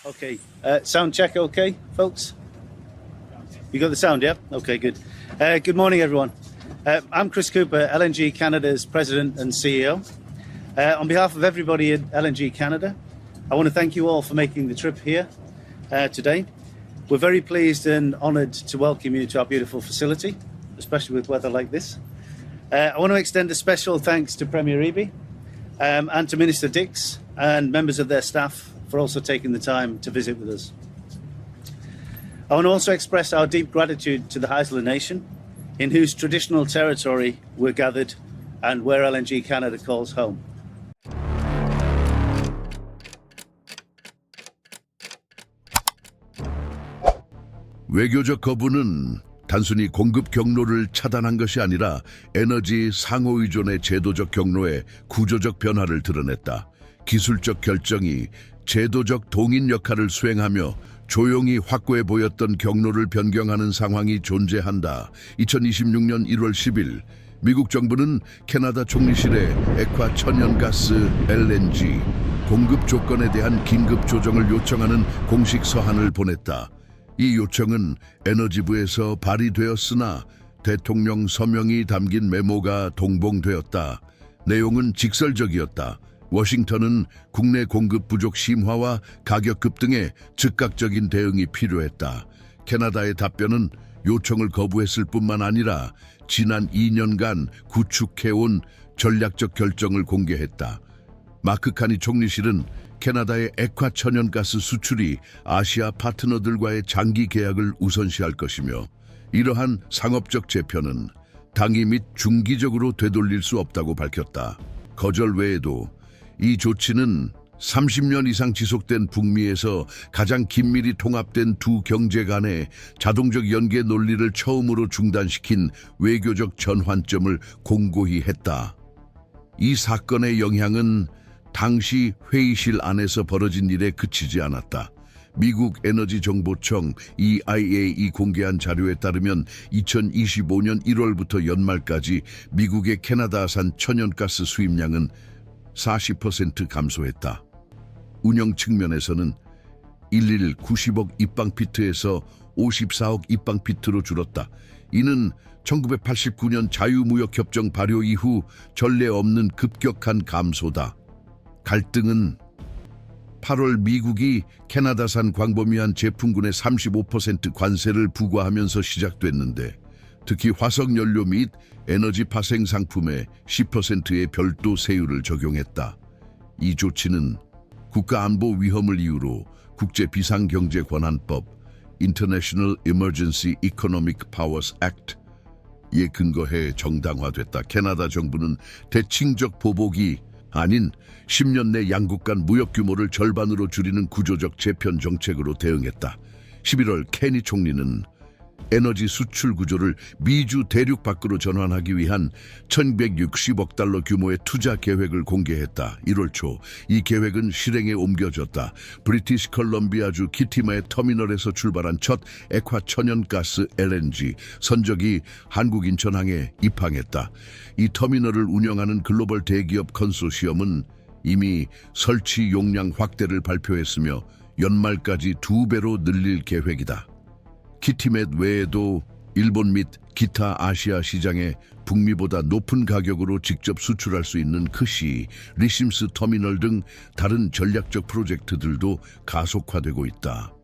Okay. Sound check okay, folks? You got the sound, yeah? Okay, good. Good morning, everyone. I'm Chris Cooper, LNG Canada's President and CEO. On behalf of everybody at LNG Canada, I want to thank you all for making the trip here today. We're very pleased and honoured to welcome you to our beautiful facility, especially with weather like this. I want to extend a special thanks to Premier Eby and to Minister Dix and members of their staff for also taking the time to visit with us. I want to also express our deep gratitude to the Haisla Nation, in whose traditional territory we're gathered and where LNG Canada calls home. 외교적 거부는 단순히 공급 경로를 차단한 것이 아니라 에너지 상호 의존의 제도적 경로에 구조적 변화를 드러냈다. 기술적 결정이 제도적 동인 역할을 수행하며 조용히 확고해 보였던 경로를 변경하는 상황이 존재한다. 2026년 1월 10일 미국 정부는 캐나다 총리실에 액화 천연가스 LNG 공급 조건에 대한 긴급 조정을 요청하는 공식 서한을 보냈다. 이 요청은 에너지부에서 발의되었으나 대통령 서명이 담긴 메모가 동봉되었다. 내용은 직설적이었다. 워싱턴은 국내 공급 부족 심화와 가격 급등에 즉각적인 대응이 필요했다. 캐나다의 답변은 요청을 거부했을 뿐만 아니라 지난 2년간 구축해온 전략적 결정을 공개했다. 마크 카니 총리실은 캐나다의 액화 천연가스 수출이 아시아 파트너들과의 장기 계약을 우선시할 것이며 이러한 상업적 재편은 단기 및 중기적으로 되돌릴 수 없다고 밝혔다. 거절 외에도 이 조치는 30년 이상 지속된 북미에서 가장 긴밀히 통합된 두 경제 간의 자동적 연계 논리를 처음으로 중단시킨 외교적 전환점을 공고히 했다. 이 사건의 영향은 당시 회의실 안에서 벌어진 일에 그치지 않았다. 미국 에너지정보청 EIA이 공개한 자료에 따르면 2025년 1월부터 연말까지 미국의 캐나다산 천연가스 수입량은 40% 감소했다. 운영 측면에서는 11 90억 입방피트에서 54억 입방피트로 줄었다. 이는 1989년 자유무역협정 발효 이후 전례 없는 급격한 감소다. 갈등은 8월 미국이 캐나다산 광범위한 제품군에 35% 관세를 부과하면서 시작됐는데 특히 화석연료 및 에너지 파생 상품에 10%의 별도 세율을 적용했다. 이 조치는 국가안보 위험을 이유로 국제비상경제권한법 International Emergency Economic Powers Act에 근거해 정당화됐다. 캐나다 정부는 대칭적 보복이 아닌 10년 내 양국 간 무역 규모를 절반으로 줄이는 구조적 재편 정책으로 대응했다. 11월 케니 총리는 에너지 수출 구조를 미주 대륙 밖으로 전환하기 위한 1,160억 달러 규모의 투자 계획을 공개했다. 1월 초 이 계획은 실행에 옮겨졌다. 브리티시 컬럼비아주 키티마의 터미널에서 출발한 첫 액화 천연가스 LNG 선적이 한국 인천항에 입항했다. 이 터미널을 운영하는 글로벌 대기업 컨소시엄은 이미 설치 용량 확대를 발표했으며 연말까지 2배로 늘릴 계획이다. 키티멧 외에도 일본 및 기타 아시아 시장에 북미보다 높은 가격으로 직접 수출할 수 있는 크시, 리심스 터미널 등 다른 전략적 프로젝트들도 가속화되고 있다.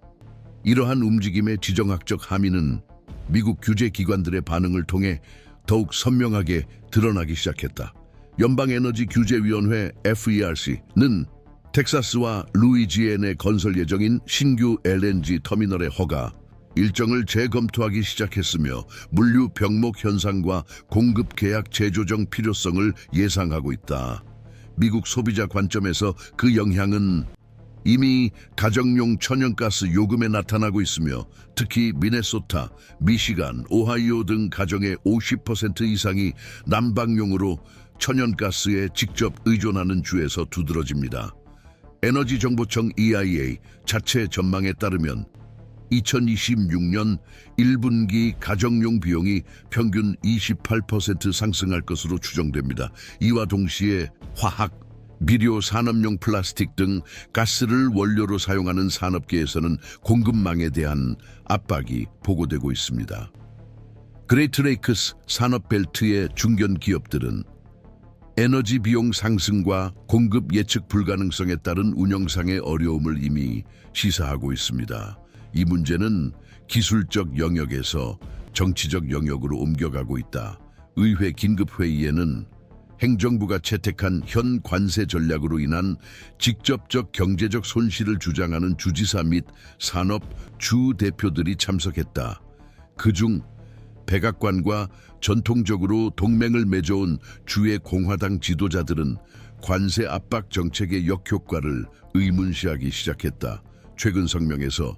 이러한 움직임의 지정학적 함의는 미국 규제기관들의 반응을 통해 더욱 선명하게 드러나기 시작했다. 연방에너지규제위원회 FERC는 텍사스와 루이지애나에 건설 예정인 신규 LNG 터미널의 허가 일정을 재검토하기 시작했으며 물류 병목 현상과 공급 계약 재조정 필요성을 예상하고 있다. 미국 소비자 관점에서 그 영향은 이미 가정용 천연가스 요금에 나타나고 있으며 특히 미네소타, 미시간, 오하이오 등 가정의 50% 이상이 난방용으로 천연가스에 직접 의존하는 주에서 두드러집니다. 에너지정보청 EIA 자체 전망에 따르면 2026년 1분기 가정용 비용이 평균 28% 상승할 것으로 추정됩니다. 이와 동시에 화학, 비료, 산업용 플라스틱 등 가스를 원료로 사용하는 산업계에서는 공급망에 대한 압박이 보고되고 있습니다. 그레이트 레이크스 산업벨트의 중견 기업들은 에너지 비용 상승과 공급 예측 불가능성에 따른 운영상의 어려움을 이미 시사하고 있습니다. 이 문제는 기술적 영역에서 정치적 영역으로 옮겨가고 있다. 의회 긴급회의에는 행정부가 채택한 현 관세 전략으로 인한 직접적 경제적 손실을 주장하는 주지사 및 산업 주 대표들이 참석했다. 그중 백악관과 전통적으로 동맹을 맺어온 주의 공화당 지도자들은 관세 압박 정책의 역효과를 의문시하기 시작했다. 최근 성명에서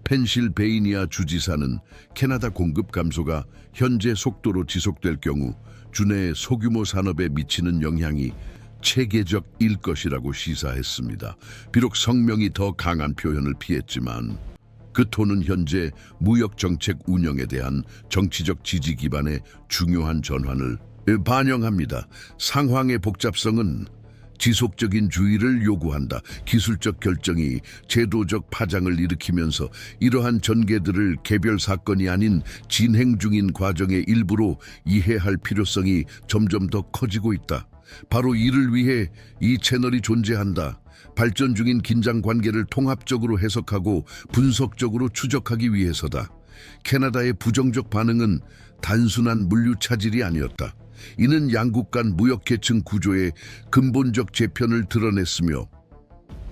펜실베이니아 주지사는 캐나다 공급 감소가 현재 속도로 지속될 경우 주내 소규모 산업에 미치는 영향이 체계적일 것이라고 시사했습니다. 비록 성명이 더 강한 표현을 피했지만 그 톤은 현재 무역정책 운영에 대한 정치적 지지 기반의 중요한 전환을 반영합니다. 상황의 복잡성은 지속적인 주의를 요구한다. 기술적 결정이 제도적 파장을 일으키면서 이러한 전개들을 개별 사건이 아닌 진행 중인 과정의 일부로 이해할 필요성이 점점 더 커지고 있다. 바로 이를 위해 이 채널이 존재한다. 발전 중인 긴장 관계를 통합적으로 해석하고 분석적으로 추적하기 위해서다. 캐나다의 부정적 반응은 단순한 물류 차질이 아니었다. 이는 양국 간 무역계층 구조의 근본적 재편을 드러냈으며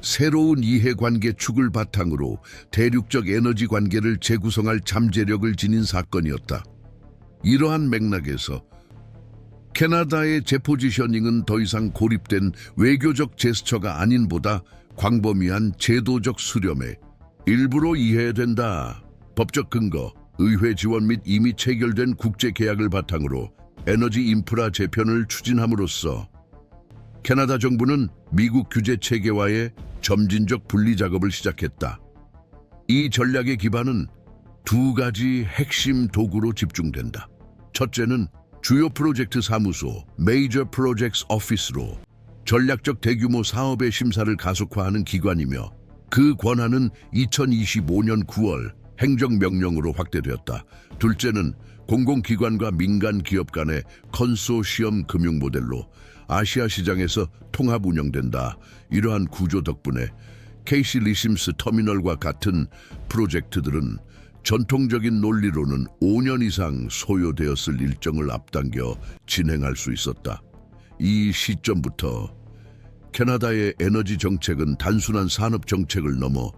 새로운 이해관계 축을 바탕으로 대륙적 에너지 관계를 재구성할 잠재력을 지닌 사건이었다. 이러한 맥락에서 캐나다의 재포지셔닝은 더 이상 고립된 외교적 제스처가 아닌보다 광범위한 제도적 수렴에 일부러 이해된다. 법적 근거, 의회 지원 및 이미 체결된 국제 계약을 바탕으로 에너지 인프라 재편을 추진함으로써 캐나다 정부는 미국 규제 체계와의 점진적 분리 작업을 시작했다. 이 전략의 기반은 두 가지 핵심 도구로 집중된다. 첫째는 주요 프로젝트 사무소, Major Projects Office로 전략적 대규모 사업의 심사를 가속화하는 기관이며 그 권한은 2025년 9월 행정명령으로 확대되었다. 둘째는 공공기관과 민간 기업 간의 컨소시엄 금융 모델로 아시아 시장에서 통합 운영된다. 이러한 구조 덕분에 KC 리심스 터미널과 같은 프로젝트들은 전통적인 논리로는 5년 이상 소요되었을 일정을 앞당겨 진행할 수 있었다. 이 시점부터 캐나다의 에너지 정책은 단순한 산업 정책을 넘어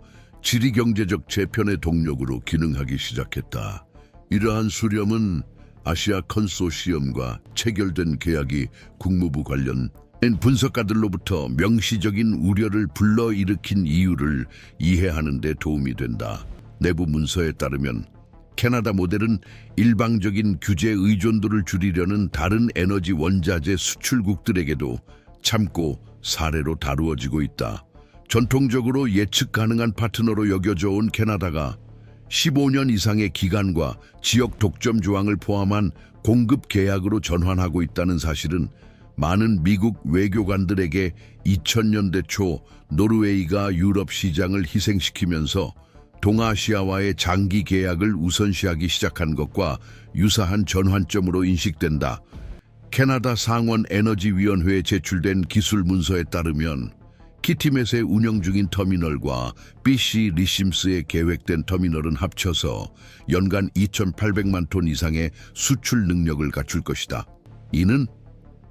지리경제적 재편의 동력으로 기능하기 시작했다. 이러한 수렴은 아시아 컨소시엄과 체결된 계약이 국무부 관련 분석가들로부터 명시적인 우려를 불러일으킨 이유를 이해하는 데 도움이 된다. 내부 문서에 따르면 캐나다 모델은 일방적인 규제 의존도를 줄이려는 다른 에너지 원자재 수출국들에게도 참고 사례로 다루어지고 있다. 전통적으로 예측 가능한 파트너로 여겨져 온 캐나다가 15년 이상의 기간과 지역 독점 조항을 포함한 공급 계약으로 전환하고 있다는 사실은 많은 미국 외교관들에게 2000년대 초 노르웨이가 유럽 시장을 희생시키면서 동아시아와의 장기 계약을 우선시하기 시작한 것과 유사한 전환점으로 인식된다. 캐나다 상원 에너지위원회에 제출된 기술 문서에 따르면 키티멧의 운영 중인 터미널과 BC 리심스의 계획된 터미널은 합쳐서 연간 2,800만 톤 이상의 수출 능력을 갖출 것이다. 이는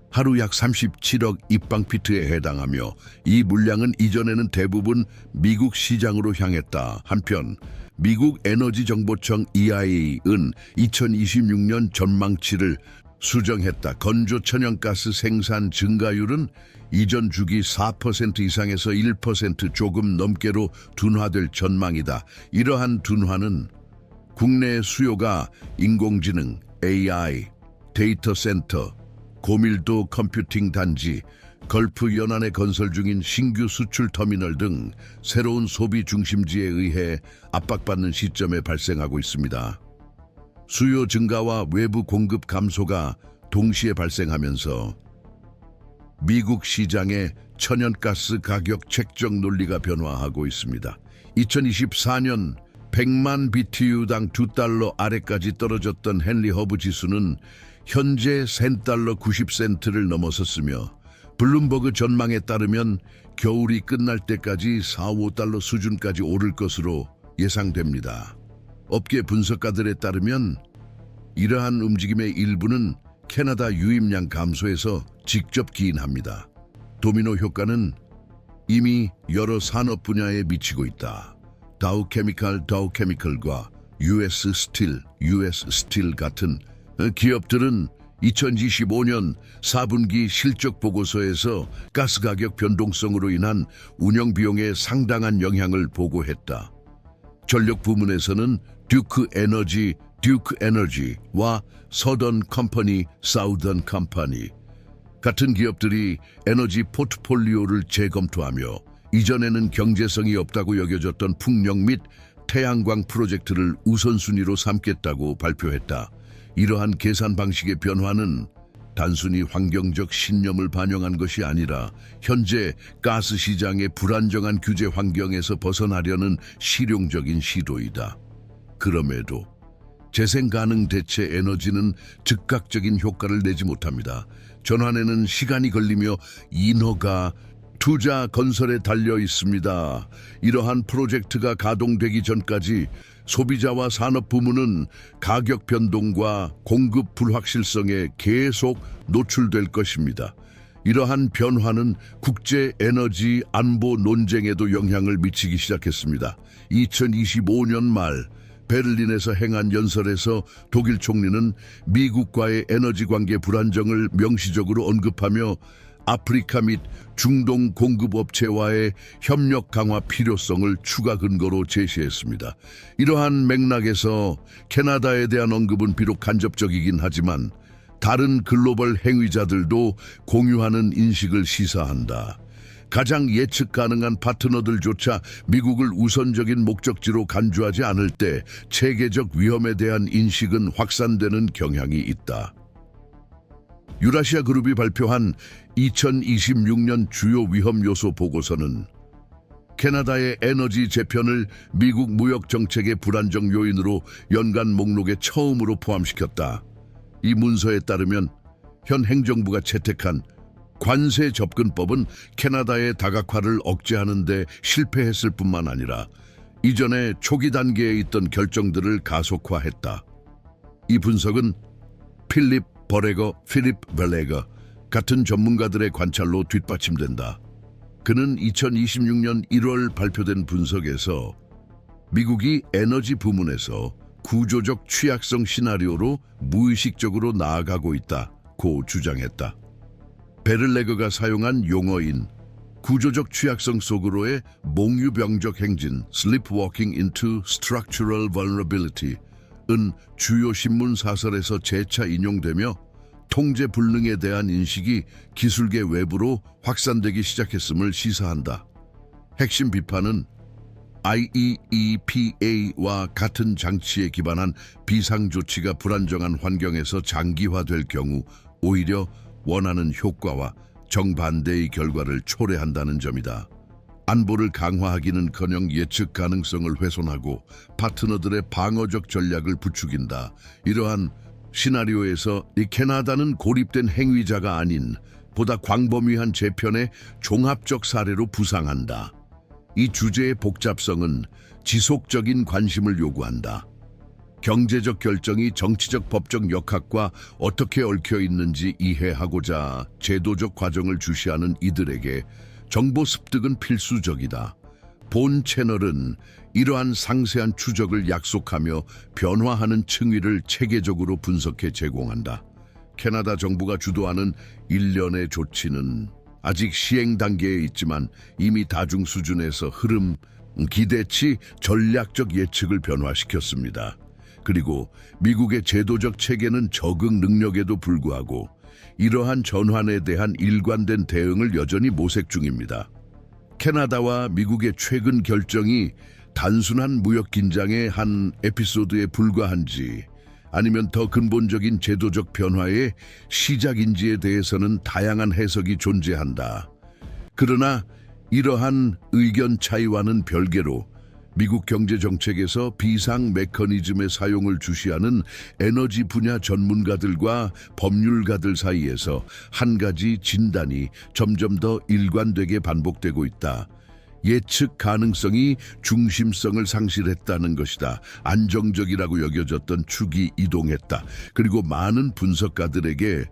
하루 약 37억 입방피트에 해당하며 이 물량은 이전에는 대부분 미국 시장으로 향했다. 한편 미국 에너지정보청 EIA는 2026년 전망치를 수정했다. 건조 천연가스 생산 증가율은 이전 주기 4% 이상에서 1% 조금 넘게로 둔화될 전망이다. 이러한 둔화는 국내 수요가 인공지능, AI, 데이터 센터, 고밀도 컴퓨팅 단지, 걸프 연안에 건설 중인 신규 수출 터미널 등 새로운 소비 중심지에 의해 압박받는 시점에 발생하고 있습니다. 수요 증가와 외부 공급 감소가 동시에 발생하면서 미국 시장의 천연가스 가격 책정 논리가 변화하고 있습니다. 2024년 100만 BTU당 $2 아래까지 떨어졌던 헨리 허브 지수는 현재 $1달러 90센트를 넘어섰으며 블룸버그 전망에 따르면 겨울이 끝날 때까지 $4, $5 수준까지 오를 것으로 예상됩니다. 업계 분석가들에 따르면 이러한 움직임의 일부는 캐나다 유입량 감소에서 직접 기인합니다. 도미노 효과는 이미 여러 산업 분야에 미치고 있다. 다우케미칼과 US 스틸 같은 기업들은 2025년 4분기 실적 보고서에서 가스 가격 변동성으로 인한 운영 비용에 상당한 영향을 보고했다. 전력 부문에서는 듀크 에너지와 서던 컴퍼니, 사우던 컴퍼니 같은 기업들이 에너지 포트폴리오를 재검토하며 이전에는 경제성이 없다고 여겨졌던 풍력 및 태양광 프로젝트를 우선순위로 삼겠다고 발표했다. 이러한 계산 방식의 변화는 단순히 환경적 신념을 반영한 것이 아니라 현재 가스 시장의 불안정한 규제 환경에서 벗어나려는 실용적인 시도이다. 그럼에도 재생 가능 대체 에너지는 즉각적인 효과를 내지 못합니다. 전환에는 시간이 걸리며 인허가, 투자 건설에 달려 있습니다. 이러한 프로젝트가 가동되기 전까지 소비자와 산업 부문은 가격 변동과 공급 불확실성에 계속 노출될 것입니다. 이러한 변화는 국제 에너지 안보 논쟁에도 영향을 미치기 시작했습니다. 2025년 말 베를린에서 행한 연설에서 독일 총리는 미국과의 에너지 관계 불안정을 명시적으로 언급하며 아프리카 및 중동 공급업체와의 협력 강화 필요성을 추가 근거로 제시했습니다. 이러한 맥락에서 캐나다에 대한 언급은 비록 간접적이긴 하지만 다른 글로벌 행위자들도 공유하는 인식을 시사한다. 가장 예측 가능한 파트너들조차 미국을 우선적인 목적지로 간주하지 않을 때 체계적 위험에 대한 인식은 확산되는 경향이 있다. 유라시아 그룹이 발표한 2026년 주요 위험 요소 보고서는 캐나다의 에너지 재편을 미국 무역 정책의 불안정 요인으로 연간 목록에 처음으로 포함시켰다. 이 문서에 따르면 현 행정부가 채택한 관세 접근법은 캐나다의 다각화를 억제하는 데 실패했을 뿐만 아니라 이전에 초기 단계에 있던 결정들을 가속화했다. 이 분석은 필립 벨레거 같은 전문가들의 관찰로 뒷받침된다. 그는 2026년 1월 발표된 분석에서 미국이 에너지 부문에서 구조적 취약성 시나리오로 무의식적으로 나아가고 있다고 주장했다. 베를레거가 사용한 용어인 구조적 취약성 속으로의 몽유병적 행진 (Sleepwalking into Structural Vulnerability)은 주요 신문 사설에서 재차 인용되며 통제 불능에 대한 인식이 기술계 외부로 확산되기 시작했음을 시사한다. 핵심 비판은 IEEPA와 같은 장치에 기반한 비상조치가 불안정한 환경에서 장기화될 경우 오히려 원하는 효과와 정반대의 결과를 초래한다는 점이다. 안보를 강화하기는커녕 예측 가능성을 훼손하고 파트너들의 방어적 전략을 부추긴다. 이러한 시나리오에서 이 캐나다는 고립된 행위자가 아닌 보다 광범위한 재편의 종합적 사례로 부상한다. 이 주제의 복잡성은 지속적인 관심을 요구한다. 경제적 결정이 정치적 법적 역학과 어떻게 얽혀 있는지 이해하고자 제도적 과정을 주시하는 이들에게 정보 습득은 필수적이다. 본 채널은 이러한 상세한 추적을 약속하며 변화하는 층위를 체계적으로 분석해 제공한다. 캐나다 정부가 주도하는 일련의 조치는 아직 시행 단계에 있지만 이미 다중 수준에서 흐름, 기대치, 전략적 예측을 변화시켰습니다. 그리고 미국의 제도적 체계는 적응 능력에도 불구하고 이러한 전환에 대한 일관된 대응을 여전히 모색 중입니다. 캐나다와 미국의 최근 결정이 단순한 무역 긴장의 한 에피소드에 불과한지 아니면 더 근본적인 제도적 변화의 시작인지에 대해서는 다양한 해석이 존재한다. 그러나 이러한 의견 차이와는 별개로 미국 경제 정책에서 비상 메커니즘의 사용을 주시하는 에너지 분야 전문가들과 법률가들 사이에서 한 가지 진단이 점점 더 일관되게 반복되고 있다. 예측 가능성이 중심성을 상실했다는 것이다. 안정적이라고 여겨졌던 축이 이동했다. 그리고 많은 분석가들에게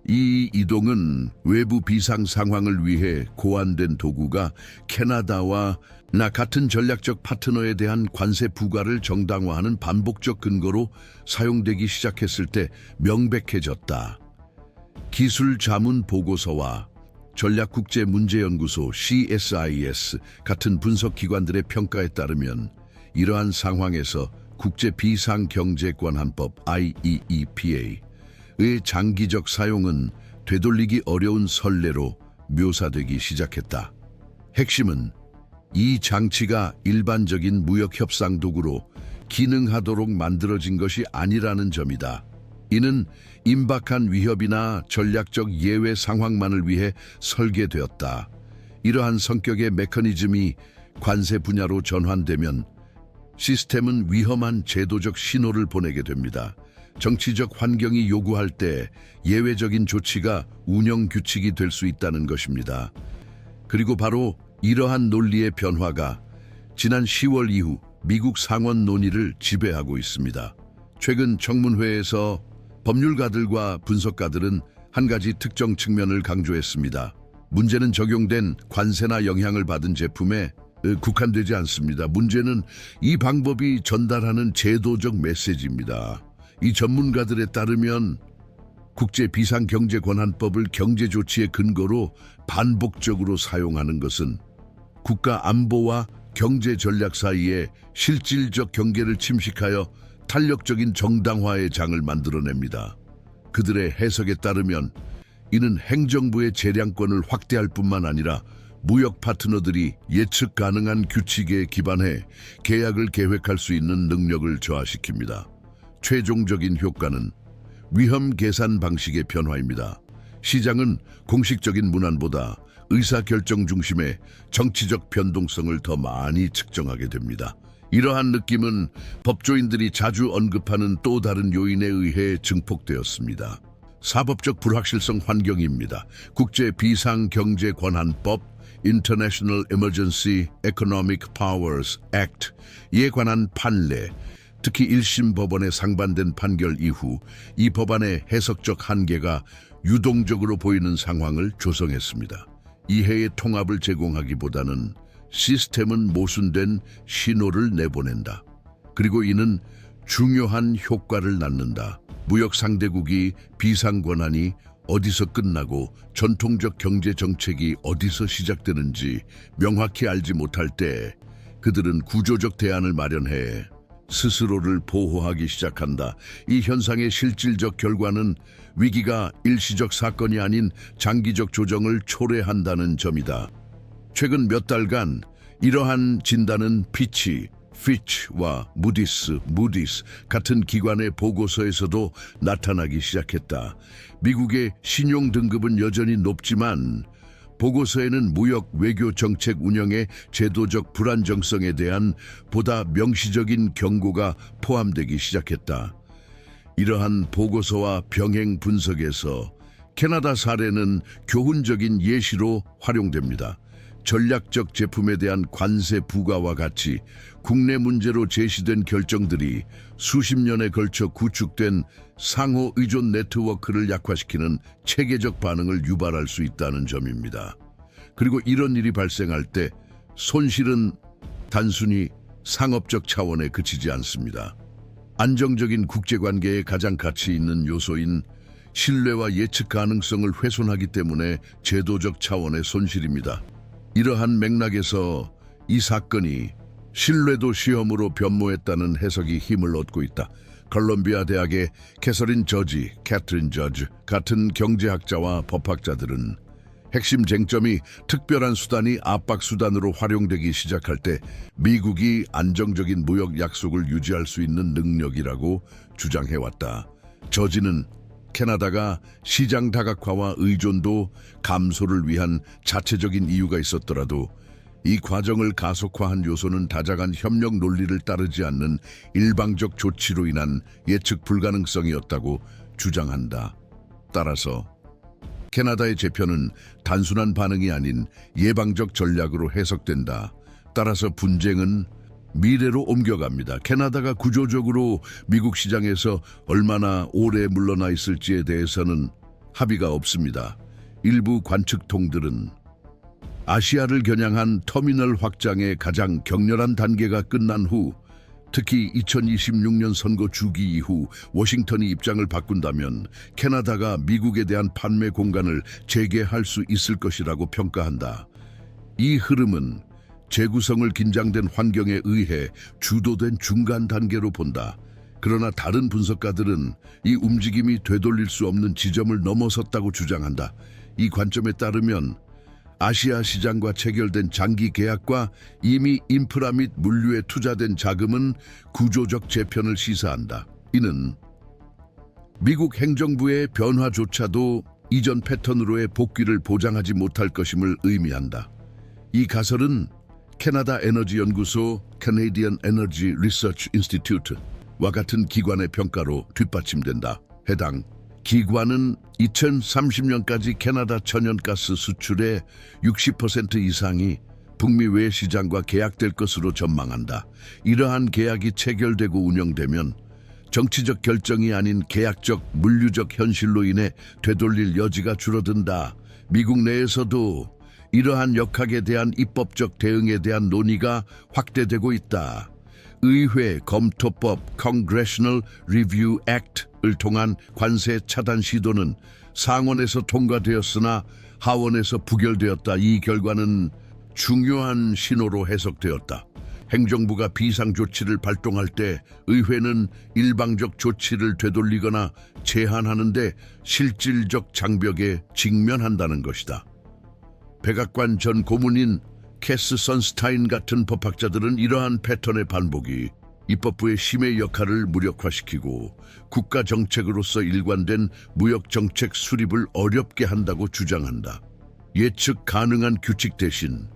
이 이동은 외부 비상 상황을 위해 고안된 도구가 캐나다와 나 같은 전략적 파트너에 대한 관세 부과를 정당화하는 반복적 근거로 사용되기 시작했을 때 명백해졌다. 기술 자문 보고서와 전략국제문제연구소 CSIS 같은 분석기관들의 평가에 따르면 이러한 상황에서 국제비상경제권한법 IEEPA의 장기적 사용은 되돌리기 어려운 선례로 묘사되기 시작했다. 핵심은 이 장치가 일반적인 무역협상 도구로 기능하도록 만들어진 것이 아니라는 점이다. 이는 임박한 위협이나 전략적 예외 상황만을 위해 설계되었다. 이러한 성격의 메커니즘이 관세 분야로 전환되면 시스템은 위험한 제도적 신호를 보내게 됩니다. 정치적 환경이 요구할 때 예외적인 조치가 운영 규칙이 될 수 있다는 것입니다. 그리고 바로 이러한 논리의 변화가 지난 10월 이후 미국 상원 논의를 지배하고 있습니다. 최근 청문회에서 법률가들과 분석가들은 한 가지 특정 측면을 강조했습니다. 문제는 적용된 관세나 영향을 받은 제품에 국한되지 않습니다. 문제는 이 방법이 전달하는 제도적 메시지입니다. 이 전문가들에 따르면 국제비상경제권한법을 경제조치의 근거로 반복적으로 사용하는 것은 국가 안보와 경제 전략 사이에 실질적 경계를 침식하여 탄력적인 정당화의 장을 만들어냅니다. 그들의 해석에 따르면 이는 행정부의 재량권을 확대할 뿐만 아니라 무역 파트너들이 예측 가능한 규칙에 기반해 계약을 계획할 수 있는 능력을 저하시킵니다. 최종적인 효과는 위험 계산 방식의 변화입니다. 시장은 공식적인 문안보다 의사결정 중심의 정치적 변동성을 더 많이 측정하게 됩니다. 이러한 느낌은 법조인들이 자주 언급하는 또 다른 요인에 의해 증폭되었습니다. 사법적 불확실성 환경입니다. 국제비상경제권한법 International Emergency Economic Powers Act에 관한 판례, 특히 1심 법원의 상반된 판결 이후 이 법안의 해석적 한계가 유동적으로 보이는 상황을 조성했습니다. 이해의 통합을 제공하기보다는 시스템은 모순된 신호를 내보낸다. 그리고 이는 중요한 효과를 낳는다. 무역 상대국이 비상 권한이 어디서 끝나고 전통적 경제 정책이 어디서 시작되는지 명확히 알지 못할 때 그들은 구조적 대안을 마련해 스스로를 보호하기 시작한다. 이 현상의 실질적 결과는 위기가 일시적 사건이 아닌 장기적 조정을 초래한다는 점이다. 최근 몇 달간 이러한 진단은 피치와 무디스 같은 기관의 보고서에서도 나타나기 시작했다. 미국의 신용 등급은 여전히 높지만 보고서에는 무역 외교 정책 운영의 제도적 불안정성에 대한 보다 명시적인 경고가 포함되기 시작했다. 이러한 보고서와 병행 분석에서 캐나다 사례는 교훈적인 예시로 활용됩니다. 전략적 제품에 대한 관세 부과와 같이 국내 문제로 제시된 결정들이 수십 년에 걸쳐 구축된 상호 의존 네트워크를 약화시키는 체계적 반응을 유발할 수 있다는 점입니다. 그리고 이런 일이 발생할 때 손실은 단순히 상업적 차원에 그치지 않습니다. 안정적인 국제관계에 가장 가치 있는 요소인 신뢰와 예측 가능성을 훼손하기 때문에 제도적 차원의 손실입니다. 이러한 맥락에서 이 사건이 신뢰도 시험으로 변모했다는 해석이 힘을 얻고 있다. 컬럼비아 대학의 캐트린 저지 같은 경제학자와 법학자들은 핵심 쟁점이 특별한 수단이 압박 수단으로 활용되기 시작할 때 미국이 안정적인 무역 약속을 유지할 수 있는 능력이라고 주장해왔다. 저지는 캐나다가 시장 다각화와 의존도 감소를 위한 자체적인 이유가 있었더라도 이 과정을 가속화한 요소는 다자간 협력 논리를 따르지 않는 일방적 조치로 인한 예측 불가능성이었다고 주장한다. 따라서 캐나다의 재편은 단순한 반응이 아닌 예방적 전략으로 해석된다. 따라서 분쟁은 미래로 옮겨갑니다. 캐나다가 구조적으로 미국 시장에서 얼마나 오래 물러나 있을지에 대해서는 합의가 없습니다. 일부 관측통들은 아시아를 겨냥한 터미널 확장의 가장 격렬한 단계가 끝난 후, 특히 2026년 선거 주기 이후 워싱턴이 입장을 바꾼다면 캐나다가 미국에 대한 판매 공간을 재개할 수 있을 것이라고 평가한다. 이 흐름은 재구성을 긴장된 환경에 의해 주도된 중간 단계로 본다. 그러나 다른 분석가들은 이 움직임이 되돌릴 수 없는 지점을 넘어섰다고 주장한다. 이 관점에 따르면 아시아 시장과 체결된 장기 계약과 이미 인프라 및 물류에 투자된 자금은 구조적 재편을 시사한다. 이는 미국 행정부의 변화조차도 이전 패턴으로의 복귀를 보장하지 못할 것임을 의미한다. 이 가설은 캐나다 에너지 연구소 Canadian Energy Research Institute와 같은 기관의 평가로 뒷받침된다. 해당 기관은 2030년까지 캐나다 천연가스 수출의 60% 이상이 북미 외 시장과 계약될 것으로 전망한다. 이러한 계약이 체결되고 운영되면 정치적 결정이 아닌 계약적 물류적 현실로 인해 되돌릴 여지가 줄어든다. 미국 내에서도 이러한 역학에 대한 입법적 대응에 대한 논의가 확대되고 있다. 의회 검토법 Congressional Review Act을 통한 관세 차단 시도는 상원에서 통과되었으나 하원에서 부결되었다. 이 결과는 중요한 신호로 해석되었다. 행정부가 비상조치를 발동할 때 의회는 일방적 조치를 되돌리거나 제한하는 데 실질적 장벽에 직면한다는 것이다. 백악관 전 고문인 캐스 선스타인 같은 법학자들은 이러한 패턴의 반복이 입법부의 심의 역할을 무력화시키고 국가 정책으로서 일관된 무역 정책 수립을 어렵게 한다고 주장한다. 예측 가능한 규칙 대신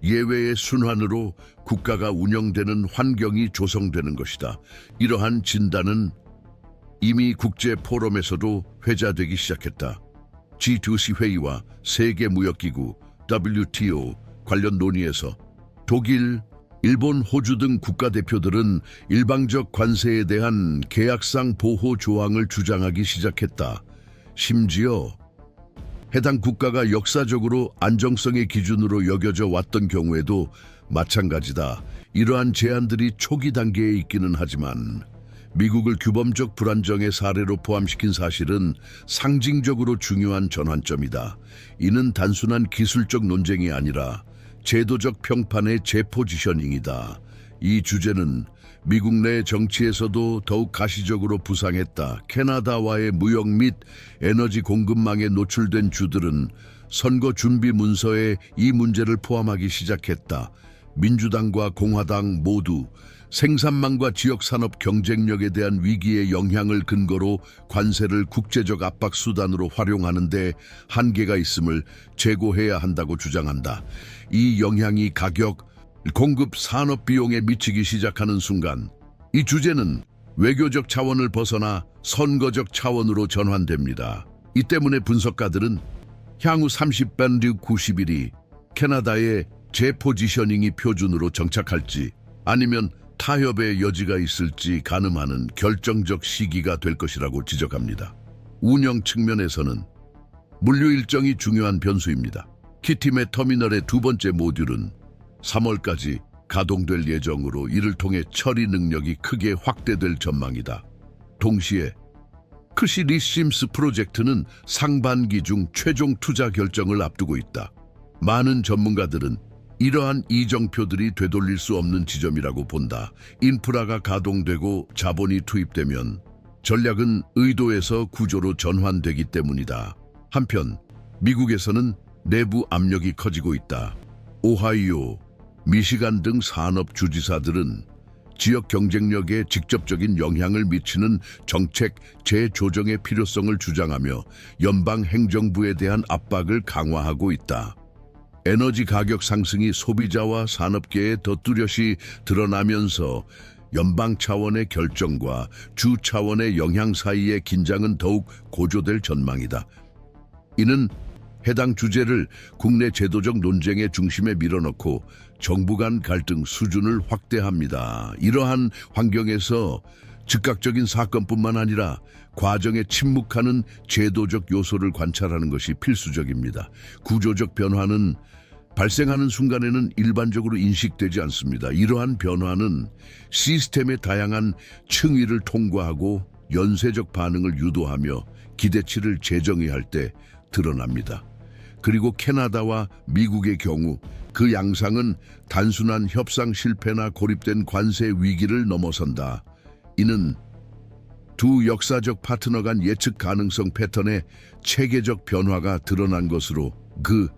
예외의 순환으로 국가가 운영되는 환경이 조성되는 것이다. 이러한 진단은 이미 국제 포럼에서도 회자되기 시작했다. G20 회의와 세계무역기구 WTO 관련 논의에서 독일, 일본, 호주 등 국가대표들은 일방적 관세에 대한 계약상 보호 조항을 주장하기 시작했다. 심지어 해당 국가가 역사적으로 안정성의 기준으로 여겨져 왔던 경우에도 마찬가지다. 이러한 제안들이 초기 단계에 있기는 하지만 미국을 규범적 불안정의 사례로 포함시킨 사실은 상징적으로 중요한 전환점이다. 이는 단순한 기술적 논쟁이 아니라 제도적 평판의 재포지셔닝이다. 이 주제는 미국 내 정치에서도 더욱 가시적으로 부상했다. 캐나다와의 무역 및 에너지 공급망에 노출된 주들은 선거 준비 문서에 이 문제를 포함하기 시작했다. 민주당과 공화당 모두 생산망과 지역산업 경쟁력에 대한 위기의 영향을 근거로 관세를 국제적 압박 수단으로 활용하는 데 한계가 있음을 제고해야 한다고 주장한다. 이 영향이 가격, 공급 산업 비용에 미치기 시작하는 순간 이 주제는 외교적 차원을 벗어나 선거적 차원으로 전환됩니다. 이 때문에 분석가들은 향후 30밴드 90일이 캐나다의 재포지셔닝이 표준으로 정착할지 아니면 타협의 여지가 있을지 가늠하는 결정적 시기가 될 것이라고 지적합니다. 운영 측면에서는 물류 일정이 중요한 변수입니다. 키팀의 터미널의 두 번째 모듈은 3월까지 가동될 예정으로 이를 통해 처리 능력이 크게 확대될 전망이다. 동시에 크시 리심스 프로젝트는 상반기 중 최종 투자 결정을 앞두고 있다. 많은 전문가들은 이러한 이정표들이 되돌릴 수 없는 지점이라고 본다. 인프라가 가동되고 자본이 투입되면 전략은 의도에서 구조로 전환되기 때문이다. 한편 미국에서는 내부 압력이 커지고 있다. 오하이오, 미시간 등 산업 주지사들은 지역 경쟁력에 직접적인 영향을 미치는 정책 재조정의 필요성을 주장하며 연방 행정부에 대한 압박을 강화하고 있다. 에너지 가격 상승이 소비자와 산업계에 더 뚜렷이 드러나면서 연방 차원의 결정과 주 차원의 영향 사이의 긴장은 더욱 고조될 전망이다. 이는 해당 주제를 국내 제도적 논쟁의 중심에 밀어넣고 정부 간 갈등 수준을 확대합니다. 이러한 환경에서 즉각적인 사건뿐만 아니라 과정에 침묵하는 제도적 요소를 관찰하는 것이 필수적입니다. 구조적 변화는 발생하는 순간에는 일반적으로 인식되지 않습니다. 이러한 변화는 시스템의 다양한 층위를 통과하고 연쇄적 반응을 유도하며 기대치를 재정의할 때 드러납니다. 그리고 캐나다와 미국의 경우 그 양상은 단순한 협상 실패나 고립된 관세 위기를 넘어선다. 이는 두 역사적 파트너 간 예측 가능성 패턴의 체계적 변화가 드러난 것으로 그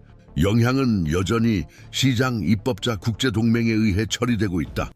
영향은 여전히 시장 입법자 국제동맹에 의해 처리되고 있다.